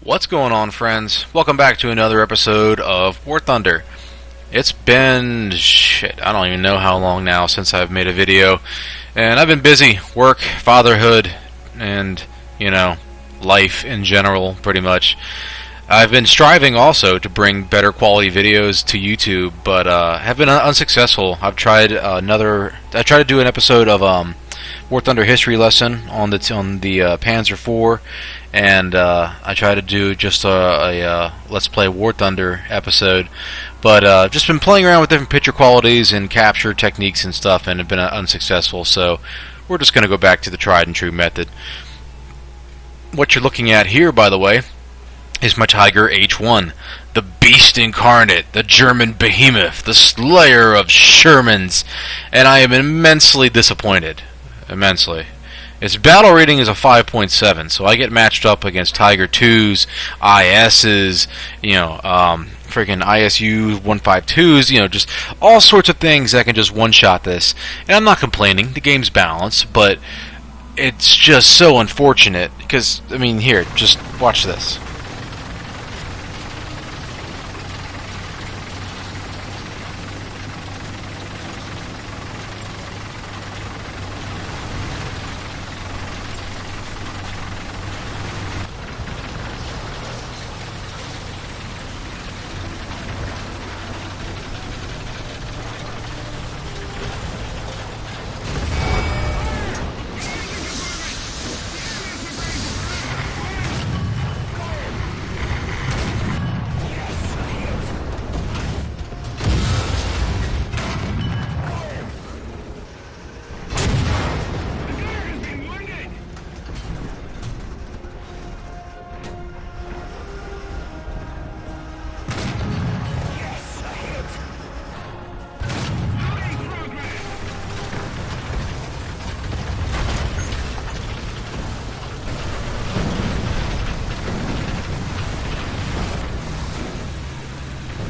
What's going on, friends? Welcome back to another episode of War Thunder. It's been, I don't even know how long now since I've made a video, and I've been busy. Work, fatherhood, and, life in general, pretty much. I've been striving also to bring better quality videos to YouTube, but have been unsuccessful. I've tried I tried to do an episode of War Thunder history lesson on the Panzer IV, and I tried to do just a Let's Play War Thunder episode, but just been playing around with different picture qualities and capture techniques and stuff, and have been unsuccessful. So we're just going to go back to the tried and true method. What you're looking at here, by the way, is my Tiger H1, the beast incarnate, the German behemoth, the slayer of Shermans, and I am immensely disappointed. Immensely. Its battle rating is a 5.7, so I get matched up against Tiger 2s, ISs, freaking ISU 152s, just all sorts of things that can just one-shot this. And I'm not complaining, the game's balanced, but it's just so unfortunate, because, here, just watch this.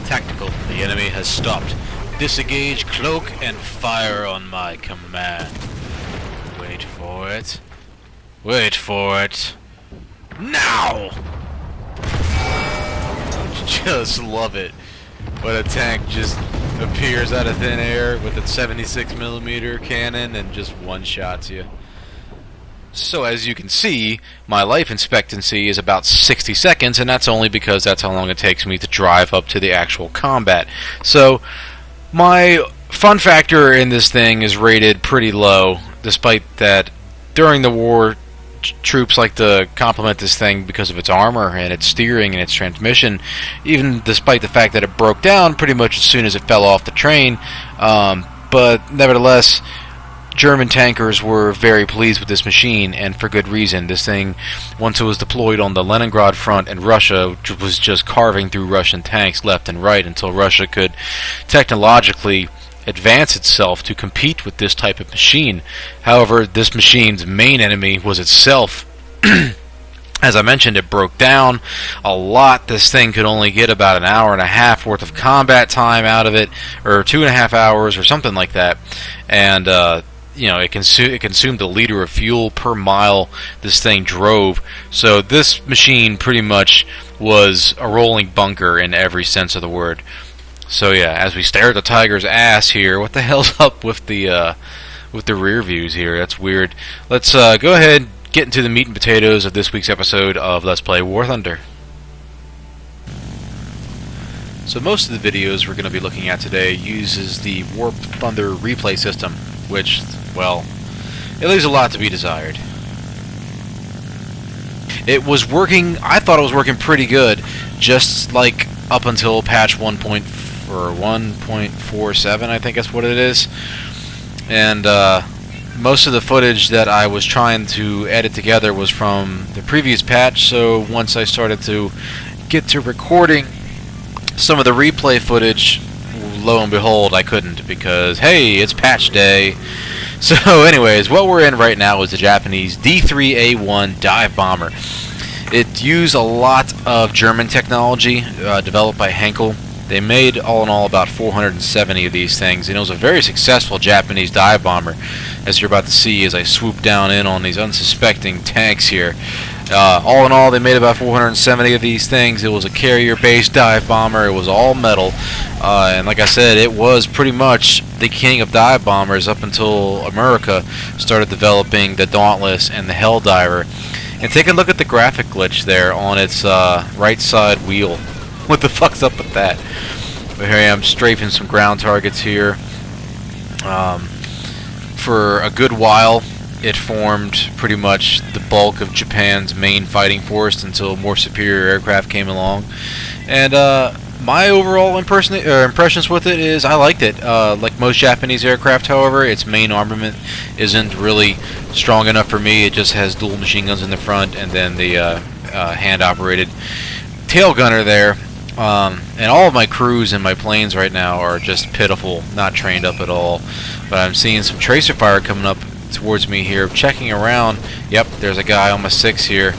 Tactical. The enemy has stopped. Disengage, cloak, and fire on my command. Wait for it. Wait for it. Now! Just love it. When a tank just appears out of thin air with its 76mm cannon and just one-shots you. So as you can see, my life expectancy is about 60 seconds, and that's only because that's how long it takes me to drive up to the actual combat. So my fun factor in this thing is rated pretty low, despite that during the war troops like to compliment this thing because of its armor and its steering and its transmission, even despite the fact that it broke down pretty much as soon as it fell off the train. But nevertheless, German tankers were very pleased with this machine, and for good reason. This thing, once it was deployed on the Leningrad front, and Russia was just carving through Russian tanks left and right until Russia could technologically advance itself to compete with this type of machine. However, this machine's main enemy was itself. As I mentioned, it broke down a lot. This thing could only get about an hour and a half worth of combat time out of it, or 2.5 hours, or something like that. And it consumed a liter of fuel per mile this thing drove. So this machine pretty much was a rolling bunker in every sense of the word. So yeah, as we stare at the Tiger's ass here, what the hell's up with the rear views here? That's weird. Let's go ahead, get into the meat and potatoes of this week's episode of Let's Play War Thunder. So most of the videos we're going to be looking at today uses the War Thunder replay system, which, well, it leaves a lot to be desired. It was working, I thought it was working pretty good, just like up until patch 1.47, I think that's what it is. And most of the footage that I was trying to edit together was from the previous patch, so once I started to get to recording some of the replay footage, lo and behold, I couldn't, because, hey, it's patch day. So anyways, what we're in right now is the Japanese D3A1 dive bomber. It used a lot of German technology developed by Henkel. They made, all in all, about 470 of these things, and it was a very successful Japanese dive bomber, as you're about to see as I swoop down in on these unsuspecting tanks here. All in all, they made about 470 of these things. It was a carrier-based dive bomber. It was all metal, and like I said, it was pretty much the king of dive bombers up until America started developing the Dauntless and the Helldiver. And take a look at the graphic glitch there on its right side wheel. What the fuck's up with that? But here I am strafing some ground targets here. For a good while, it formed pretty much the bulk of Japan's main fighting force until more superior aircraft came along. And my overall impressions with it is I liked it. Like most Japanese aircraft, however, its main armament isn't really strong enough for me. It just has dual machine guns in the front and then the hand-operated tail gunner there. And all of my crews and my planes right now are just pitiful, not trained up at all. But I'm seeing some tracer fire coming up towards me here, checking around. Yep, there's a guy on my 6 here.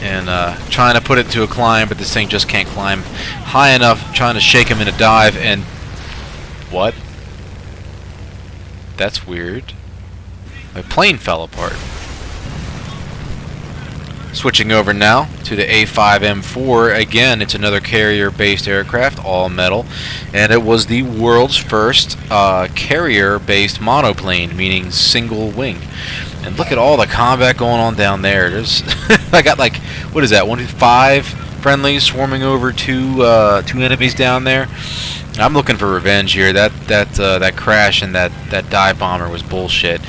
And trying to put it to a climb, but this thing just can't climb high enough. Trying to shake him in a dive, and what? That's weird. My plane fell apart. Switching over now to the A5M4. Again, it's another carrier-based aircraft, all metal, and it was the world's first carrier-based monoplane, meaning single wing. And look at all the combat going on down there. There's I got like, what is that? 1, 2, 5 friendlies swarming over two enemies down there. I'm looking for revenge here. That crash and that dive bomber was bullshit.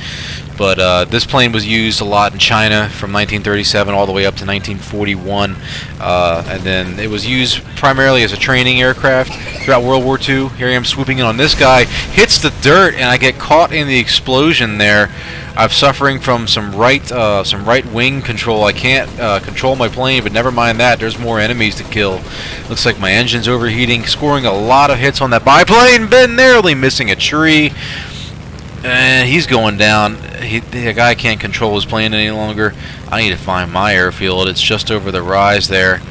But this plane was used a lot in China from 1937 all the way up to 1941, and then it was used primarily as a training aircraft throughout World War II. Here I am swooping in on this guy, hits the dirt, and I get caught in the explosion there. I'm suffering from some right wing control. I can't control my plane, but never mind that. There's more enemies to kill. Looks like my engine's overheating, scoring a lot of hits on that biplane, been narrowly missing a tree. And he's going down. The guy can't control his plane any longer. I need to find my airfield. It's just over the rise there.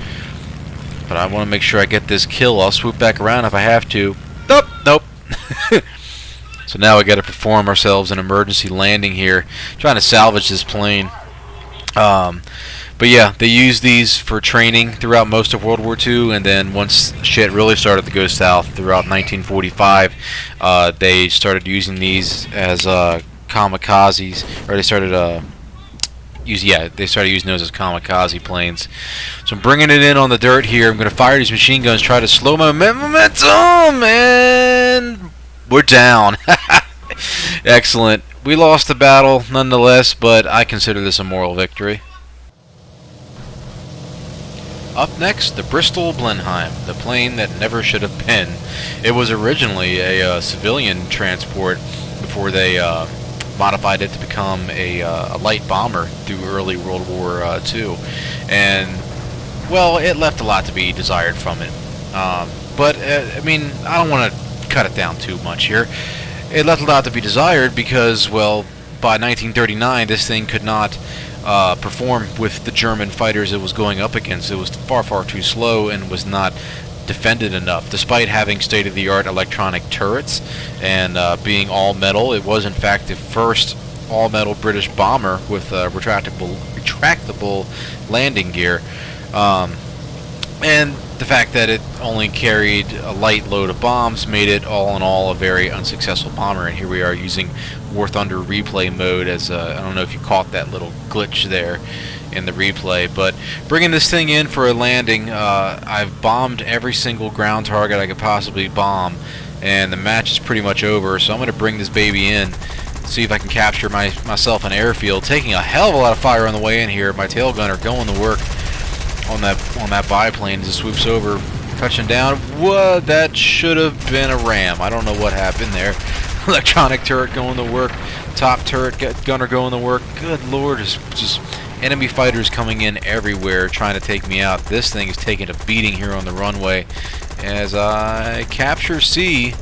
But I want to make sure I get this kill. I'll swoop back around if I have to. Nope, nope. So now we got to perform ourselves an emergency landing here, trying to salvage this plane. But yeah, they used these for training throughout most of World War II, and then once shit really started to go south throughout 1945, they started using these as kamikazes, or they started using those as kamikaze planes. So I'm bringing it in on the dirt here. I'm going to fire these machine guns, try to slow my momentum, and we're down. Excellent. We lost the battle nonetheless, but I consider this a moral victory. Up next, the Bristol Blenheim, the plane that never should have been. It was originally a civilian transport before they modified it to become a light bomber through early World War II. And, well, it left a lot to be desired from it. But, I mean, I don't want to cut it down too much here. It left a lot to be desired because, well, by 1939, this thing could not perform with the German fighters it was going up against. It was far, far too slow and was not defended enough. Despite having state-of-the-art electronic turrets and being all metal, it was in fact the first all-metal British bomber with retractable landing gear. And the fact that it only carried a light load of bombs made it all in all a very unsuccessful bomber. And here we are using War Thunder replay mode as I don't know if you caught that little glitch there in the replay, but bringing this thing in for a landing, I've bombed every single ground target I could possibly bomb, and the match is pretty much over. So I'm going to bring this baby in, see if I can capture myself an airfield, taking a hell of a lot of fire on the way in here. My tail gunner going to work on that biplane as it swoops over, touching down. Whoa, that should have been a ram. I don't know what happened there. Electronic turret going to work, top turret gunner going to work. Good lord, just enemy fighters coming in everywhere trying to take me out. This thing is taking a beating here on the runway as I capture C.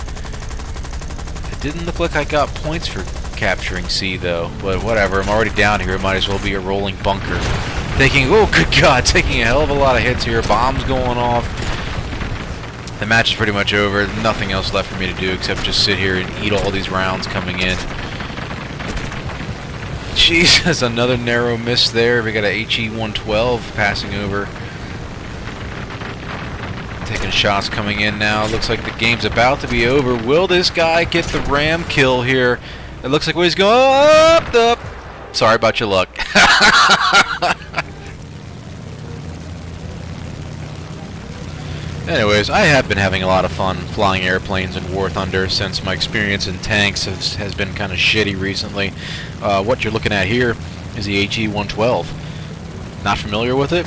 It didn't look like I got points for capturing C though, but whatever. I'm already down here. It might as well be a rolling bunker. Thinking, oh good god, taking a hell of a lot of hits here. Bombs going off. The match is pretty much over. There's nothing else left for me to do except just sit here and eat all these rounds coming in. Jesus, another narrow miss there. We got a HE-112 passing over. Taking shots coming in now. Looks like the game's about to be over. Will this guy get the ram kill here? It looks like he's going up. Sorry about your luck. Anyways, I have been having a lot of fun flying airplanes in War Thunder since my experience in tanks has been kind of shitty recently. What you're looking at here is the HE-112. Not familiar with it?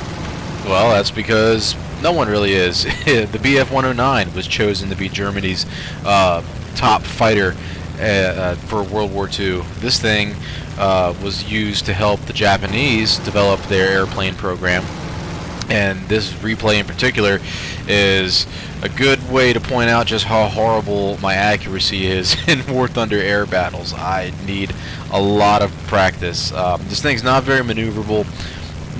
Well, that's because no one really is. The Bf-109 was chosen to be Germany's top fighter for World War II. This thing was used to help the Japanese develop their airplane program. And this replay in particular is a good way to point out just how horrible my accuracy is in War Thunder air battles. I need a lot of practice. This thing's not very maneuverable.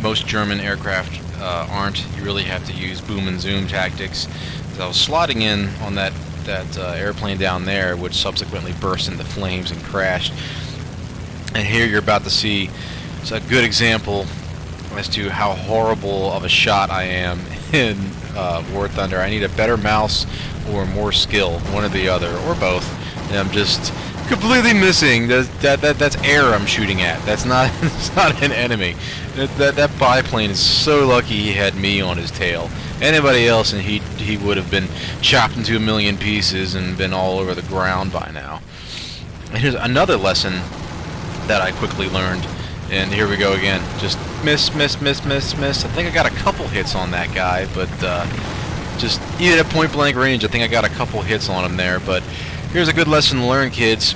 Most German aircraft aren't. You really have to use boom and zoom tactics. So I was slotting in on that airplane down there, which subsequently burst into flames and crashed. And here you're about to see a good example as to how horrible of a shot I am in War Thunder. I need a better mouse or more skill, one or the other, or both. And I'm just completely missing. That's air I'm shooting at. That's not it's not an enemy. That biplane is so lucky he had me on his tail. Anybody else and he would have been chopped into a million pieces and been all over the ground by now. And here's another lesson that I quickly learned. And here we go again. Just miss. I think I got a couple hits on that guy, but just even at point blank range, I think I got a couple hits on him there. But here's a good lesson to learn, kids,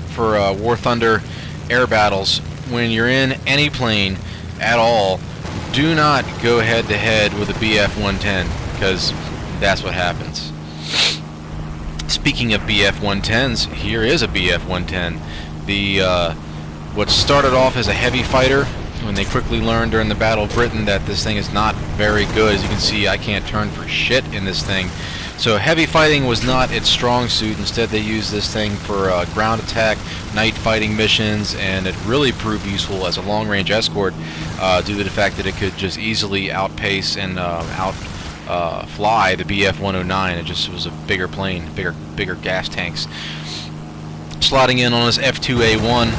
for War Thunder air battles. When you're in any plane at all, do not go head to head with a Bf-110, because that's what happens. Speaking of Bf-110s, here is a Bf-110. What started off as a heavy fighter, when they quickly learned during the Battle of Britain that this thing is not very good. As you can see, I can't turn for shit in this thing. So heavy fighting was not its strong suit. Instead, they used this thing for ground attack, night fighting missions, and it really proved useful as a long-range escort due to the fact that it could just easily outpace and fly the Bf-109. It just was a bigger plane, bigger gas tanks. Slotting in on this F-2A1.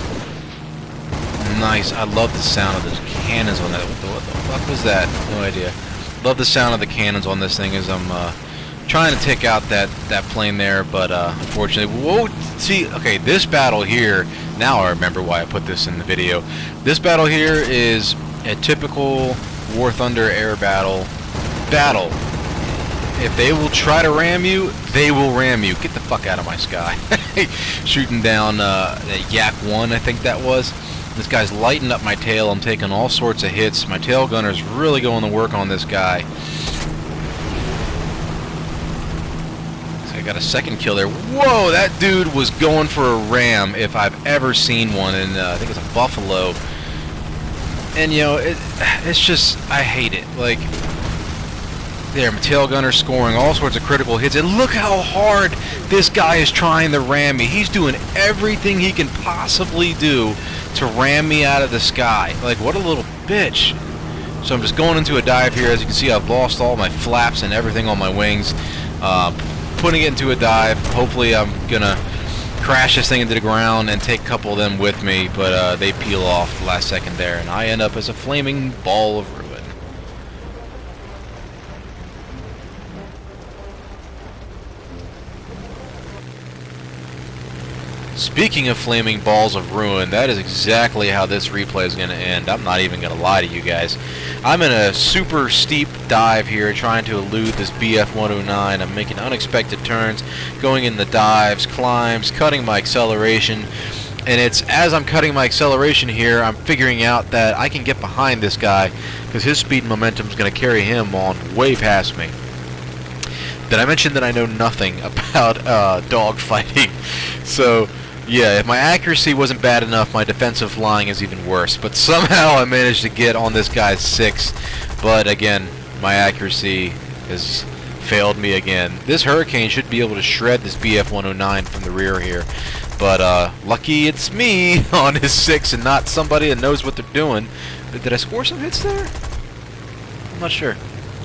Nice. I love the sound of those cannons on that. What the fuck was that? No idea. Love the sound of the cannons on this thing as I'm trying to take out that plane there, but unfortunately, whoa. See, okay, this battle here. Now I remember why I put this in the video. This battle here is a typical War Thunder air battle. If they will try to ram you, they will ram you. Get the fuck out of my sky. Shooting down that Yak-1, I think that was. This guy's lighting up my tail. I'm taking all sorts of hits. My tail gunner's really going to work on this guy. So I got a second kill there. Whoa, that dude was going for a ram if I've ever seen one. And I think it's a Buffalo. And you know, it's just, I hate it. Like, there, my tail gunner scoring all sorts of critical hits. And look how hard this guy is trying to ram me. He's doing everything he can possibly do to ram me out of the sky. Like, what a little bitch. So I'm just going into a dive here. As you can see, I've lost all my flaps and everything on my wings. Putting it into a dive. Hopefully I'm gonna crash this thing into the ground and take a couple of them with me, but they peel off the last second there, and I end up as a flaming ball of ruin. Speaking of flaming balls of ruin, that is exactly how this replay is going to end. I'm not even going to lie to you guys. I'm in a super steep dive here trying to elude this Bf-109. I'm making unexpected turns, going in the dives, climbs, cutting my acceleration. And it's as I'm cutting my acceleration here, I'm figuring out that I can get behind this guy because his speed and momentum is going to carry him on way past me. Did I mention that I know nothing about dogfighting? So yeah, if my accuracy wasn't bad enough, my defensive flying is even worse. But somehow I managed to get on this guy's 6. But again, my accuracy has failed me again. This Hurricane should be able to shred this Bf-109 from the rear here. But lucky it's me on his 6 and not somebody that knows what they're doing. Did I score some hits there? I'm not sure.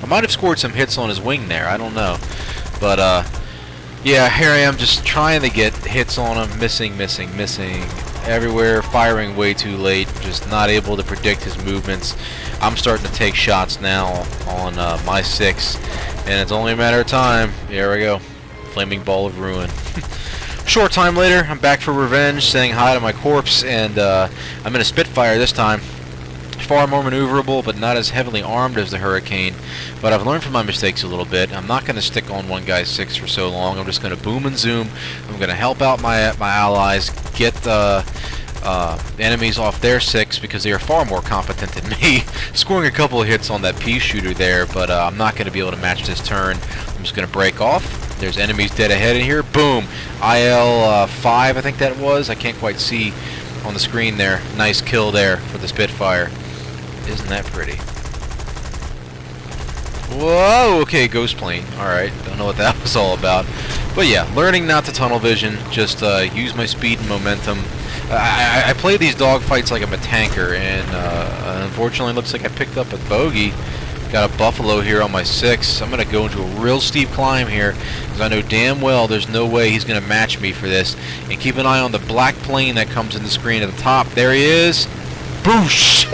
I might have scored some hits on his wing there. I don't know. But yeah, here I am just trying to get hits on him. Missing everywhere. Firing way too late. Just not able to predict his movements. I'm starting to take shots now on my 6. And it's only a matter of time. Here we go. Flaming ball of ruin. Short time later, I'm back for revenge, saying hi to my corpse, and I'm in a Spitfire this time. Far more maneuverable, but not as heavily armed as the Hurricane. But I've learned from my mistakes a little bit. I'm not going to stick on one guy's 6 for so long. I'm just going to boom and zoom. I'm going to help out my allies, get the enemies off their 6 because they are far more competent than me. Scoring a couple of hits on that pea shooter there, but I'm not going to be able to match this turn. I'm just going to break off. There's enemies dead ahead in here. Boom. IL 5, I think that was. I can't quite see on the screen there. Nice kill there for the Spitfire. Isn't that pretty? Whoa, okay, ghost plane. Alright, don't know what that was all about. But yeah, learning not to tunnel vision. Just use my speed and momentum. I play these dogfights like I'm a tanker, and unfortunately looks like I picked up a bogey. Got a buffalo here on my 6. I'm going to go into a real steep climb here because I know damn well there's no way he's going to match me for this. And keep an eye on the black plane that comes in the screen at the top. There he is. Boosh!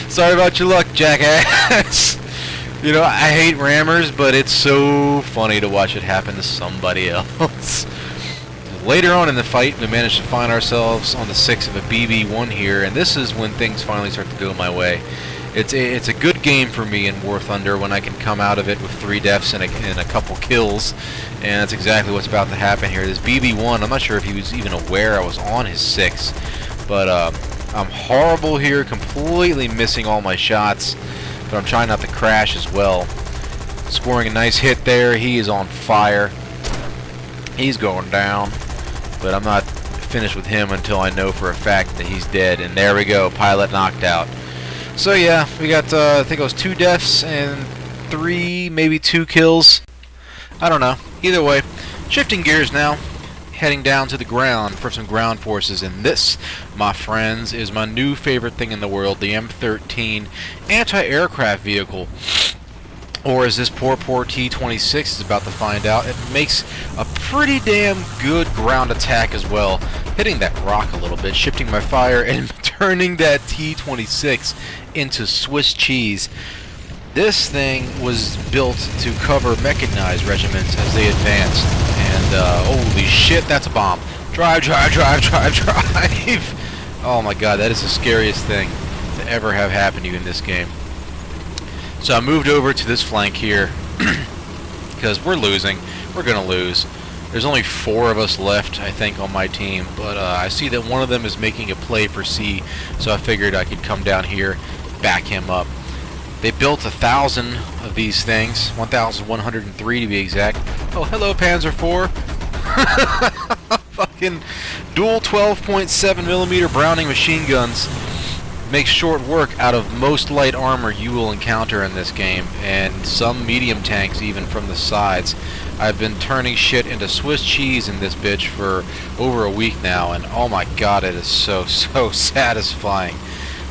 Sorry about your luck, jackass. You know, I hate rammers, but it's so funny to watch it happen to somebody else. Later on in the fight, we managed to find ourselves on the 6 of a BB-1 here, and this is when things finally start to go my way. It's a good game for me in War Thunder when I can come out of it with 3 deaths and a couple kills, and that's exactly what's about to happen here. This BB-1, I'm not sure if he was even aware I was on his 6, but I'm horrible here, completely missing all my shots, but I'm trying not to crash as well. Scoring a nice hit there. He is on fire. He's going down, but I'm not finished with him until I know for a fact that he's dead, and there we go, pilot knocked out. So yeah, we got, I think it was 2 deaths and 3, maybe 2 kills. I don't know. Either way, shifting gears now, heading down to the ground for some ground forces. And this, my friends, is my new favorite thing in the world, the M13 anti-aircraft vehicle. Or as this poor T-26 is about to find out, it makes a pretty damn good ground attack as well. Hitting that rock a little bit, shifting my fire, and turning that T-26 into Swiss cheese. This thing was built to cover mechanized regiments as they advanced. And holy shit, that's a bomb. Drive, drive, drive, drive, drive. Oh my god, that is the scariest thing to ever have happen to you in this game. So I moved over to this flank here because we're losing. We're going to lose. There's only 4 of us left, I think, on my team, but I see that one of them is making a play for C, so I figured I could come down here, back him up. They built 1,000 of these things, 1,103 to be exact. Oh, hello, Panzer IV. Fucking dual 12.7mm Browning machine guns. Makes short work out of most light armor you will encounter in this game, and some medium tanks even from the sides. I've been turning shit into Swiss cheese in this bitch for over a week now, and oh my god, it is so satisfying.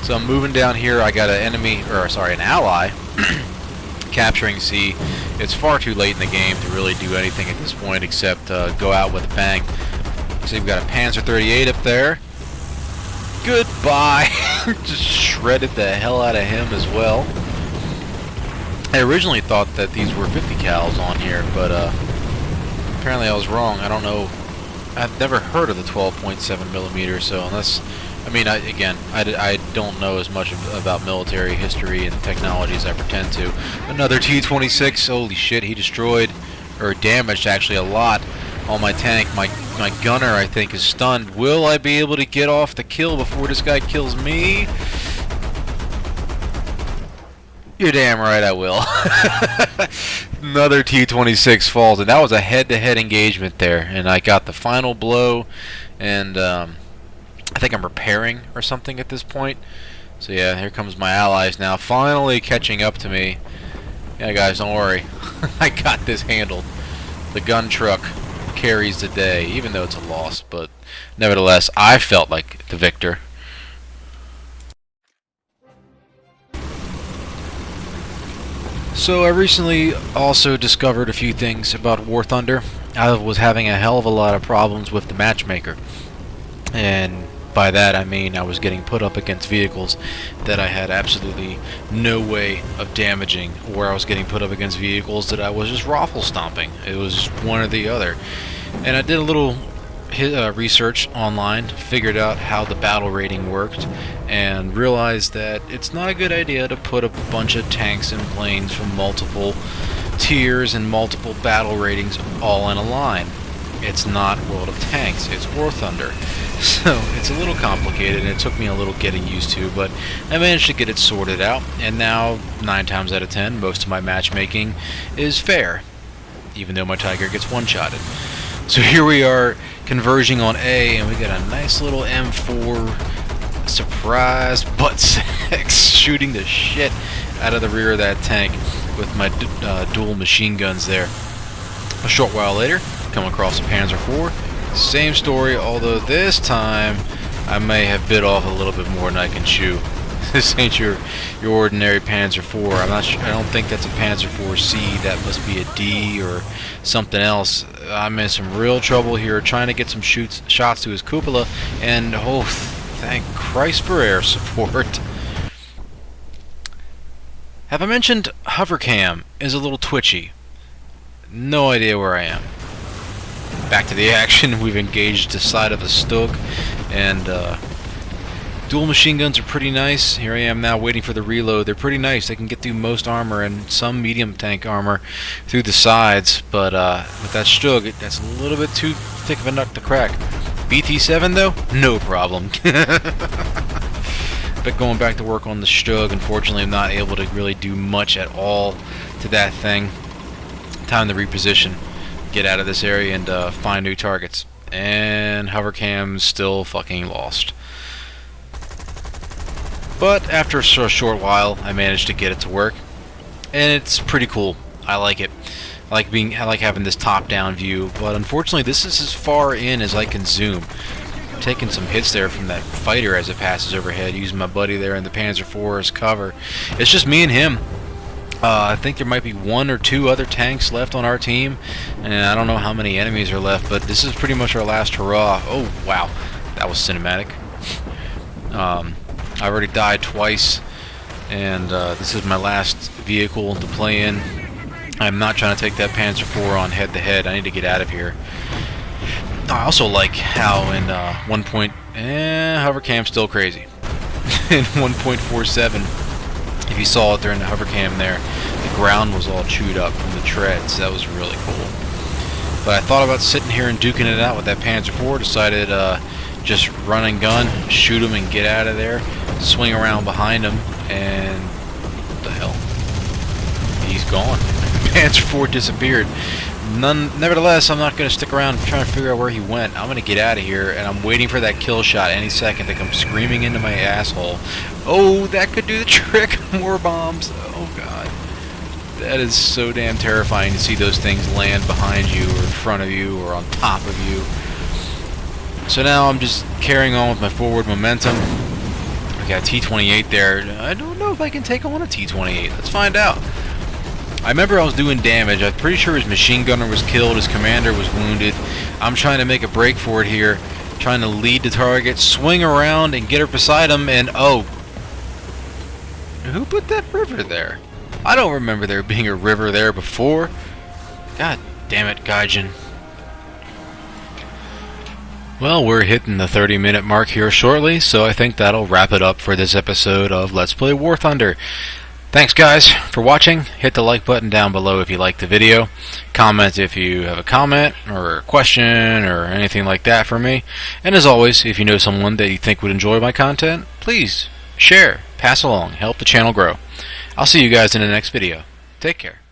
So I'm moving down here. I got an ally capturing C. It's far too late in the game to really do anything at this point except go out with a bang. So we've got a Panzer 38 up there. Goodbye. Just shredded the hell out of him as well. I originally thought that these were 50 cals on here, but apparently I was wrong. I don't know. I've never heard of the 12.7mm, so unless, I mean, I don't know as much about military history and technology as I pretend to. Another T-26. Holy shit, he destroyed, or damaged actually a lot on my tank. My gunner, I think, is stunned. Will I be able to get off the kill before this guy kills me? You're damn right I will. Another T-26 falls, and that was a head-to-head engagement there, and I got the final blow, and I think I'm repairing or something at this point. So yeah, here comes my allies now, finally catching up to me. Yeah, guys, don't worry. I got this handled. The gun truck carries the day, even though it's a loss. But nevertheless, I felt like the victor. So I recently also discovered a few things about War Thunder. I was having a hell of a lot of problems with the matchmaker, and by that I mean I was getting put up against vehicles that I had absolutely no way of damaging, or I was getting put up against vehicles that I was just raffle stomping. It was one or the other. And I did a little research online, figured out how the battle rating worked, and realized that it's not a good idea to put up a bunch of tanks and planes from multiple tiers and multiple battle ratings all in a line. It's not World of Tanks, it's War Thunder. So it's a little complicated, and it took me a little getting used to, but I managed to get it sorted out, and now 9 times out of 10 most of my matchmaking is fair, even though my Tiger gets one-shotted. So here we are converging on A, and we got a nice little M4 surprise butt sex shooting the shit out of the rear of that tank with my dual machine guns there. A short while later, come across a Panzer IV. Same story, although this time I may have bit off a little bit more than I can chew. This ain't your ordinary Panzer IV. I don't think that's a Panzer IV-C. That must be a D or something else. I'm in some real trouble here, trying to get some shots to his cupola, and oh, thank Christ for air support. Have I mentioned hovercam is a little twitchy? No idea where I am. Back to the action. We've engaged the side of a Stug, and dual machine guns are pretty nice. Here I am now waiting for the reload. They're pretty nice. They can get through most armor and some medium tank armor through the sides, but with that Stug, that's a little bit too thick of a nut to crack. BT7 though, no problem. But going back to work on the Stug, unfortunately I'm not able to really do much at all to that thing. Time to reposition, get out of this area, and find new targets. And hovercam's still fucking lost. But after a short while, I managed to get it to work, and it's pretty cool. I like it. I like having this top-down view, but unfortunately, this is as far in as I can zoom. I'm taking some hits there from that fighter as it passes overhead, using my buddy there in the Panzer IV as cover. It's just me and him. I think there might be 1 or 2 other tanks left on our team, and I don't know how many enemies are left, but this is pretty much our last hurrah. Oh, wow. That was cinematic. I already died twice, and this is my last vehicle to play in. I'm not trying to take that Panzer IV on head-to-head. I need to get out of here. I also like how in hovercam's still crazy. In 1.47, if you saw it during the hovercam there, the ground was all chewed up from the treads. That was really cool. But I thought about sitting here and duking it out with that Panzer IV. Decided just run and gun, shoot him and get out of there, swing around behind him, and what the hell? He's gone. Panzer IV disappeared. Nevertheless, I'm not going to stick around trying to figure out where he went. I'm going to get out of here, and I'm waiting for that kill shot any second to come screaming into my asshole. Oh, that could do the trick. More bombs. Oh, God. That is so damn terrifying to see those things land behind you or in front of you or on top of you. So now I'm just carrying on with my forward momentum. I got a T-28 there. I don't know if I can take on a T-28. Let's find out. I remember I was doing damage. I'm pretty sure his machine gunner was killed, his commander was wounded. I'm trying to make a break for it here, trying to lead the target, swing around and get her beside him, and oh, who put that river there? I don't remember there being a river there before. God damn it, Gaijin. Well, we're hitting the 30-minute mark here shortly, so I think that'll wrap it up for this episode of Let's Play War Thunder. Thanks, guys, for watching. Hit the like button down below if you liked the video. Comment if you have a comment or a question or anything like that for me. And as always, if you know someone that you think would enjoy my content, please share, pass along, help the channel grow. I'll see you guys in the next video. Take care.